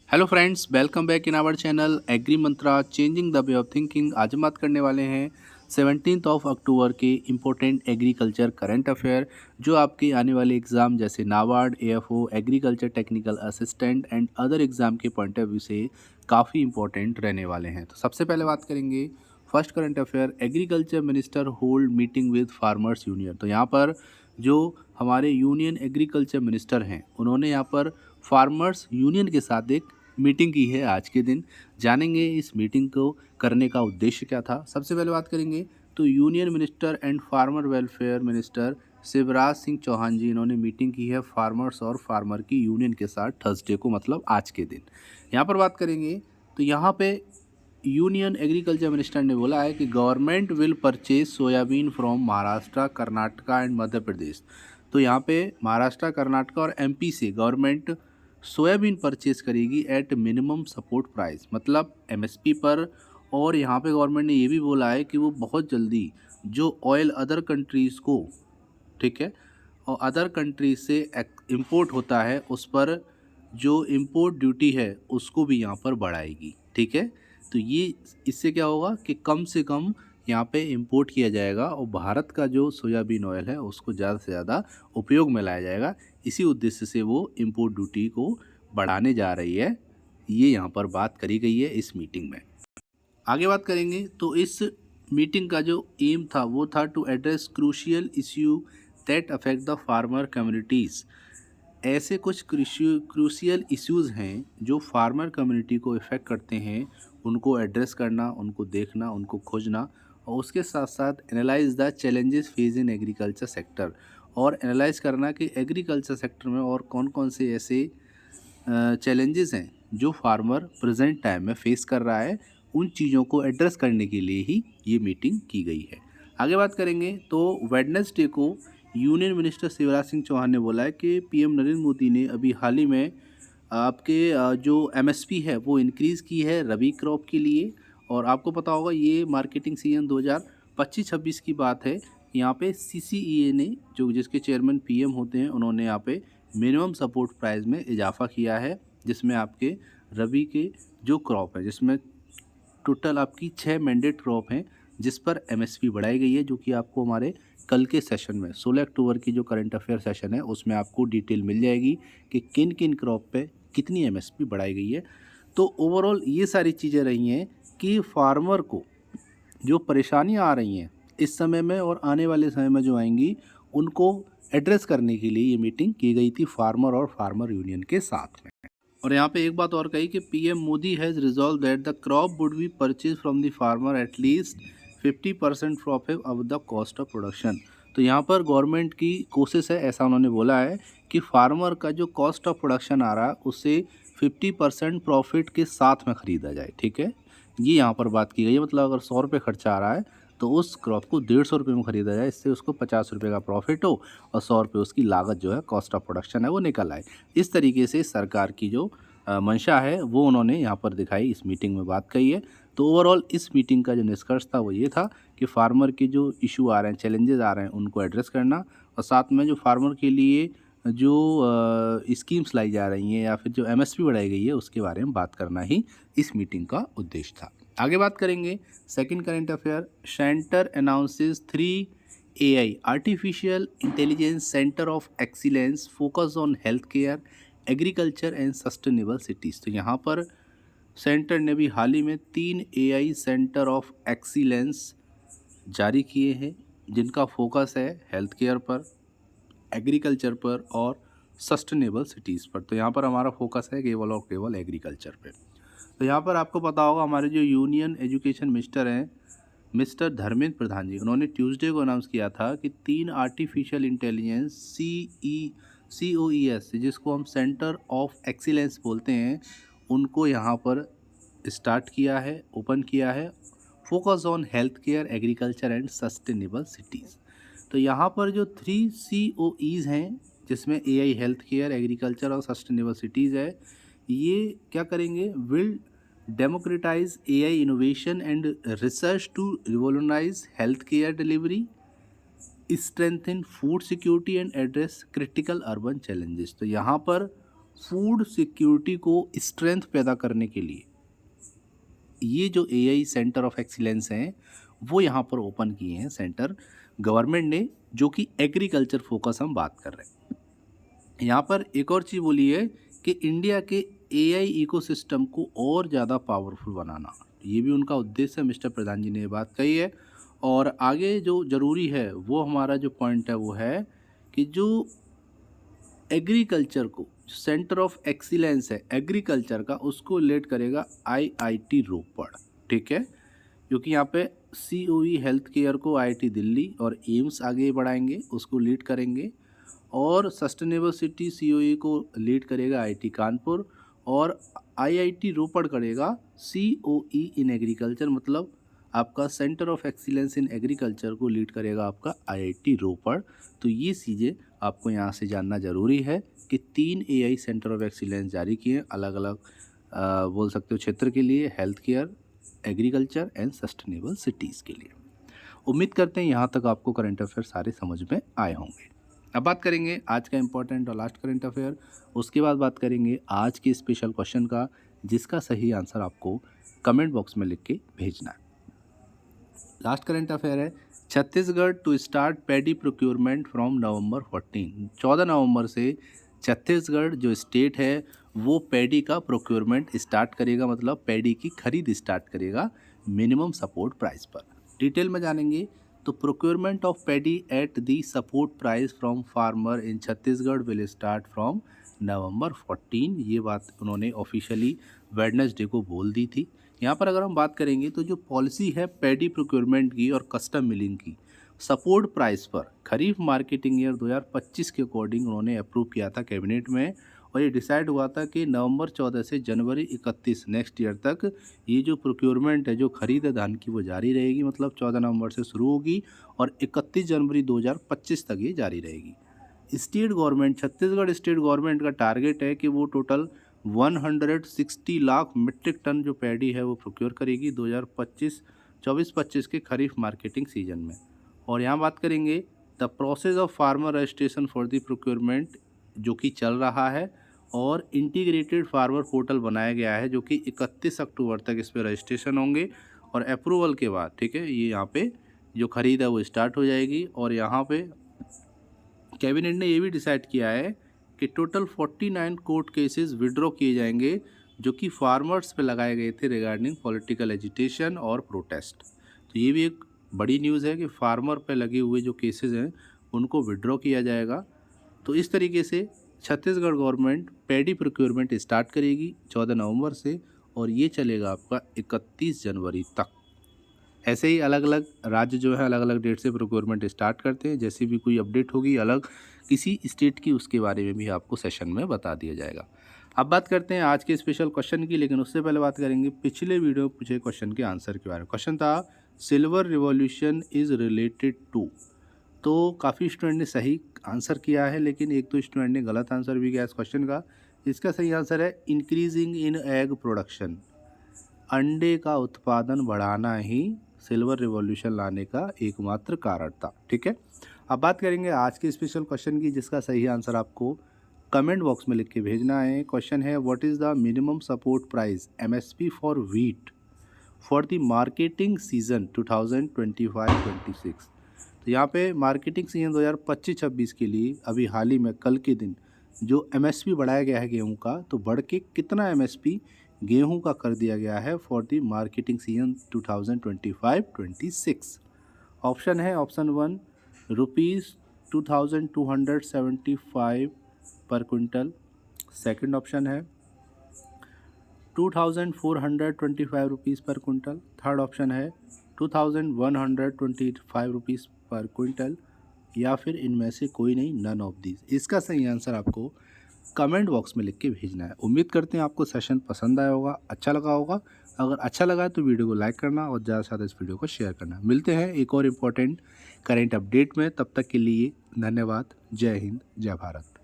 Hello friends, welcome back in our channel Agri Mantra changing the way of thinking. आज हम बात करने वाले हैं 17 ऑफ अक्टूबर के इम्पोर्टेंट एग्रीकल्चर करंट अफेयर जो आपके आने वाले एग्ज़ाम जैसे NABARD, AFO, agriculture technical assistant and other exam के पॉइंट ऑफ व्यू से काफ़ी इंपॉर्टेंट रहने वाले हैं। तो सबसे पहले बात करेंगे first current affair, agriculture minister hold meeting with farmers union. तो यहाँ पर जो हमारे यूनियन एग्रीकल्चर मिनिस्टर हैं उन्होंने यहाँ पर फार्मर्स यूनियन के साथ एक मीटिंग की है आज के दिन। जानेंगे इस मीटिंग को करने का उद्देश्य क्या था। सबसे पहले बात करेंगे तो union minister and farmer welfare minister Shivraj Singh Chouhan ji इन्होंने मीटिंग की है फार्मर्स और फार्मर की यूनियन के साथ थर्सडे को, मतलब आज के दिन। यहाँ पर बात करेंगे तो यहाँ पे यूनियन एग्रीकल्चर मिनिस्टर ने बोला है कि government will purchase soybean from Maharashtra, Karnataka and Madhya Pradesh. तो यहाँ पे महाराष्ट्र, कर्नाटका और एमपी से गवर्नमेंट सोयाबीन परचेज करेगी एट मिनिमम सपोर्ट प्राइस, मतलब एमएसपी पर। और यहाँ पे गवर्नमेंट ने ये भी बोला है कि वो बहुत जल्दी जो ऑयल अदर कंट्रीज़ को, ठीक है, और अदर कंट्रीज से इंपोर्ट होता है उस पर जो इंपोर्ट ड्यूटी है उसको भी यहाँ पर बढ़ाएगी। ठीक है, तो ये इससे क्या होगा कि कम से कम यहाँ पे इंपोर्ट किया जाएगा और भारत का जो सोयाबीन ऑयल है उसको ज़्यादा से ज़्यादा उपयोग में लाया जाएगा। इसी उद्देश्य से वो इंपोर्ट ड्यूटी को बढ़ाने जा रही है। ये यहाँ पर बात करी गई है इस मीटिंग में। आगे बात करेंगे तो इस मीटिंग का जो एम था वो था to address crucial issue that affect the farmer communities. ऐसे कुछ क्रूशियल इश्यूज़ हैं जो फार्मर कम्युनिटी को इफ़ेक्ट करते हैं, उनको एड्रेस करना, उनको देखना, उनको खोजना, और उसके साथ साथ analyse the challenges face in agriculture sector, और एनालाइज करना कि एग्रीकल्चर सेक्टर में और कौन कौन से ऐसे चैलेंजेस हैं जो फार्मर प्रेजेंट टाइम में फेस कर रहा है। उन चीज़ों को एड्रेस करने के लिए ही ये मीटिंग की गई है। आगे बात करेंगे तो वेडनेसडे को यूनियन मिनिस्टर शिवराज सिंह चौहान ने बोला है कि पीएम नरेंद्र मोदी ने अभी हाल ही में आपके जो एमएसपी है वो इंक्रीज़ की है रबी क्रॉप के लिए। और आपको पता होगा ये मार्केटिंग सीजन 2025-26 की बात है। यहाँ पे सीसीईए ने, जो जिसके चेयरमैन पीएम होते हैं, उन्होंने यहाँ पे मिनिमम सपोर्ट प्राइस में इजाफा किया है, जिसमें आपके रबी के जो क्रॉप है, जिसमें टोटल आपकी 6 मैंडेट क्रॉप हैं जिस पर एमएसपी बढ़ाई गई है, जो कि आपको हमारे कल के सेशन में 16 अक्टूबर की जो करंट अफेयर सेशन है उसमें आपको डिटेल मिल जाएगी कि किन किन क्रॉप पे कितनी एमएसपी बढ़ाई गई है। तो ओवरऑल ये सारी चीज़ें रही हैं कि फार्मर को जो परेशानियां आ रही हैं इस समय में और आने वाले समय में जो आएंगी उनको एड्रेस करने के लिए ये मीटिंग की गई थी फार्मर और फार्मर यूनियन के साथ में। और यहाँ पे एक बात और कही कि PM Modi has resolve that the crop would be purchase from the farmer at least 50% profit of the cost of production. तो यहाँ पर गवर्नमेंट की कोशिश है, ऐसा उन्होंने बोला है, कि फार्मर का जो कॉस्ट ऑफ प्रोडक्शन आ रहा है उससे 50% प्रॉफिट के साथ में ख़रीदा जाए। ठीक है, ये यहाँ पर बात की गई है। मतलब अगर 100 रुपये खर्चा आ रहा है तो उस क्रॉप को 150 रुपये में ख़रीदा जाए, इससे उसको 50 रुपये का प्रॉफिट हो और 100 रुपये उसकी लागत जो है, कॉस्ट ऑफ प्रोडक्शन है, वो निकल आए। इस तरीके से सरकार की जो मंशा है वो उन्होंने यहाँ पर दिखाई, इस मीटिंग में बात कही है। तो ओवरऑल इस मीटिंग का जो निष्कर्ष था वो ये था कि फार्मर के जो इशू आ रहे हैं, चैलेंजेस आ रहे हैं, उनको एड्रेस करना, और साथ में जो फार्मर के लिए जो स्कीम्स लाई जा रही हैं या फिर जो एमएसपी बढ़ाई गई है उसके बारे में बात करना ही इस मीटिंग का उद्देश्य था। आगे बात करेंगे second current affair, centre announces 3 AI artificial intelligence centre of excellence focus on health care, agriculture and sustainable cities. तो यहाँ पर सेंटर ने भी हाल ही में 3 AI सेंटर ऑफ एक्सीलेंस जारी किए हैं जिनका फोकस है हेल्थ केयर पर, एग्रीकल्चर पर और सस्टेनेबल सिटीज़ पर। तो यहाँ पर हमारा फोकस है केवल और केवल एग्रीकल्चर पे। तो यहाँ पर आपको पता होगा हमारे जो यूनियन एजुकेशन मिनिस्टर हैं मिस्टर धर्मेंद्र प्रधान जी, उन्होंने ट्यूसडे को अनाउंस किया था कि 3 आर्टिफिशियल इंटेलिजेंस COES जिसको हम सेंटर ऑफ एक्सीलेंस बोलते हैं, उनको यहाँ पर स्टार्ट किया है, ओपन किया है, focus on health care, agriculture and sustainable cities. तो यहाँ पर जो 3 COEs हैं जिसमें AI हेल्थ केयर, एग्रीकल्चर और सस्टेनेबल सिटीज़ है, ये क्या करेंगे, will democratize AI innovation and research to revolutionize health care delivery, strengthen food security and address critical urban challenges. तो यहाँ पर फूड सिक्योरिटी को स्ट्रेंथ पैदा करने के लिए ये जो एआई सेंटर ऑफ एक्सीलेंस हैं वो यहाँ पर ओपन किए हैं सेंटर गवर्नमेंट ने, जो कि एग्रीकल्चर फोकस हम बात कर रहे हैं। यहाँ पर एक और चीज़ बोली है कि इंडिया के एआई इकोसिस्टम को और ज़्यादा पावरफुल बनाना, ये भी उनका उद्देश्य है। मिस्टर प्रधान जी ने ये बात कही है। और आगे जो ज़रूरी है वो हमारा जो पॉइंट है वो है कि जो एग्रीकल्चर को सेंटर ऑफ एक्सीलेंस है एग्रीकल्चर का, उसको लीड करेगा आईआईटी रोपड़, ठीक है। क्योंकि यहाँ पे सीओई हेल्थ केयर को आईआईटी दिल्ली और एम्स आगे बढ़ाएंगे, उसको लीड करेंगे। और सस्टेनेबल सिटी सीओई को लीड करेगा आईआईटी कानपुर, और आईआईटी रोपड़ करेगा सीओई इन एग्रीकल्चर, मतलब आपका centre of excellence in agriculture को लीड करेगा आपका आईआईटी रोपड़। तो ये चीज़ें आपको यहाँ से जानना ज़रूरी है कि 3 एआई सेंटर ऑफ एक्सीलेंस जारी किए अलग अलग बोल सकते हो क्षेत्र के लिए, health care, agriculture and sustainable cities के लिए। उम्मीद करते हैं यहाँ तक आपको करंट अफेयर सारे समझ में आए होंगे। अब बात करेंगे आज का इम्पोर्टेंट और लास्ट करंट अफेयर, उसके बाद बात करेंगे आज के स्पेशल क्वेश्चन का, जिसका सही आंसर आपको कमेंट बॉक्स में लिख के भेजना है। लास्ट करंट अफेयर है, Chhattisgarh to start paddy procurement from November 14। 14 नवंबर से छत्तीसगढ़ जो स्टेट है वो पैडी का प्रोक्योरमेंट स्टार्ट करेगा, मतलब पैडी की खरीद स्टार्ट करेगा मिनिमम सपोर्ट प्राइस पर। डिटेल में जानेंगे तो procurement of paddy at the support price from farmer in Chhattisgarh will start from November 14। ये बात उन्होंने ऑफिशियली वेडनेसडे को बोल दी थी। यहाँ पर अगर हम बात करेंगे तो जो पॉलिसी है पैडी प्रोक्योरमेंट की और कस्टम मिलिंग की सपोर्ट प्राइस पर खरीफ मार्केटिंग ईयर 2025 के अकॉर्डिंग उन्होंने अप्रूव किया था कैबिनेट में, और ये डिसाइड हुआ था कि नवंबर 14 से जनवरी 31 नेक्स्ट ईयर तक ये जो प्रोक्योरमेंट है, जो खरीद है धान की, वो जारी रहेगी। मतलब 14 नवंबर से शुरू होगी और 31 जनवरी 2025 तक ये जारी रहेगी। State government, Chhattisgarh state government का टारगेट है कि वो टोटल 160 लाख मीट्रिक टन जो पैडी है वो प्रोक्योर करेगी 2024-25 के खरीफ मार्केटिंग सीजन में। और यहाँ बात करेंगे the process of farmer registration for the procurement, जो कि चल रहा है, और इंटीग्रेटेड फार्मर पोर्टल बनाया गया है जो कि 31 अक्टूबर तक इस पर रजिस्ट्रेशन होंगे। और अप्रूवल के बाद, ठीक है, ये यहाँ पे जो खरीद है वो स्टार्ट हो जाएगी। और यहाँ पे कैबिनेट ने ये भी डिसाइड किया है कि टोटल 49 कोर्ट केसेस विड्रॉ किए जाएंगे जो कि फार्मर्स पे लगाए गए थे रिगार्डिंग पॉलिटिकल एजिटेशन और प्रोटेस्ट। तो ये भी एक बड़ी न्यूज़ है कि फार्मर पे लगे हुए जो केसेस हैं उनको विड्रॉ किया जाएगा। तो इस तरीके से Chhattisgarh government paddy procurement start करेगी 14 नवंबर से, और ये चलेगा आपका 31 जनवरी तक। ऐसे ही अलग अलग राज्य जो है अलग अलग डेट से प्रोक्योरमेंट स्टार्ट करते हैं। जैसे भी कोई अपडेट होगी अलग किसी स्टेट की, उसके बारे में भी आपको सेशन में बता दिया जाएगा। अब बात करते हैं आज के स्पेशल क्वेश्चन की, लेकिन उससे पहले बात करेंगे पिछले वीडियो में पूछे क्वेश्चन के आंसर के बारे में। क्वेश्चन था silver revolution is related to, तो काफ़ी स्टूडेंट ने सही आंसर किया है, लेकिन एक दो स्टूडेंट ने गलत आंसर भी किया इस क्वेश्चन का। इसका सही आंसर है इंक्रीजिंग इन एग प्रोडक्शन, अंडे का उत्पादन बढ़ाना ही सिल्वर रिवॉल्यूशन लाने का एकमात्र कारण था, ठीक है। अब बात करेंगे आज के स्पेशल क्वेश्चन की, जिसका सही आंसर आपको कमेंट बॉक्स में लिख के भेजना है। क्वेश्चन है what is the minimum support price MSP for wheat for the marketing season 2025-26। तो यहाँ पे मार्केटिंग सीजन 2025-26 के लिए अभी हाल ही में कल के दिन जो एमएसपी बढ़ाया गया है गेहूं का, तो बढ़ के कितना एमएसपी गेहूं का कर दिया गया है for the marketing season 2025-26। Option है ऑप्शन 1 ₹2275 पर क्विंटल, सेकंड ऑप्शन है ₹2425 पर क्विंटल, थर्ड ऑप्शन है ₹2125 पर क्विंटल, या फिर इनमें से कोई नहीं, नन ऑफ दीज। इसका सही आंसर आपको कमेंट बॉक्स में लिख के भेजना है। उम्मीद करते हैं आपको सेशन पसंद आया होगा, अच्छा लगा होगा। अगर अच्छा लगा है तो वीडियो को लाइक करना और ज़्यादा से ज़्यादा इस वीडियो को शेयर करना। मिलते हैं एक और इम्पोर्टेंट करेंट अपडेट में, तब तक के लिए धन्यवाद। जय हिंद, जय भारत।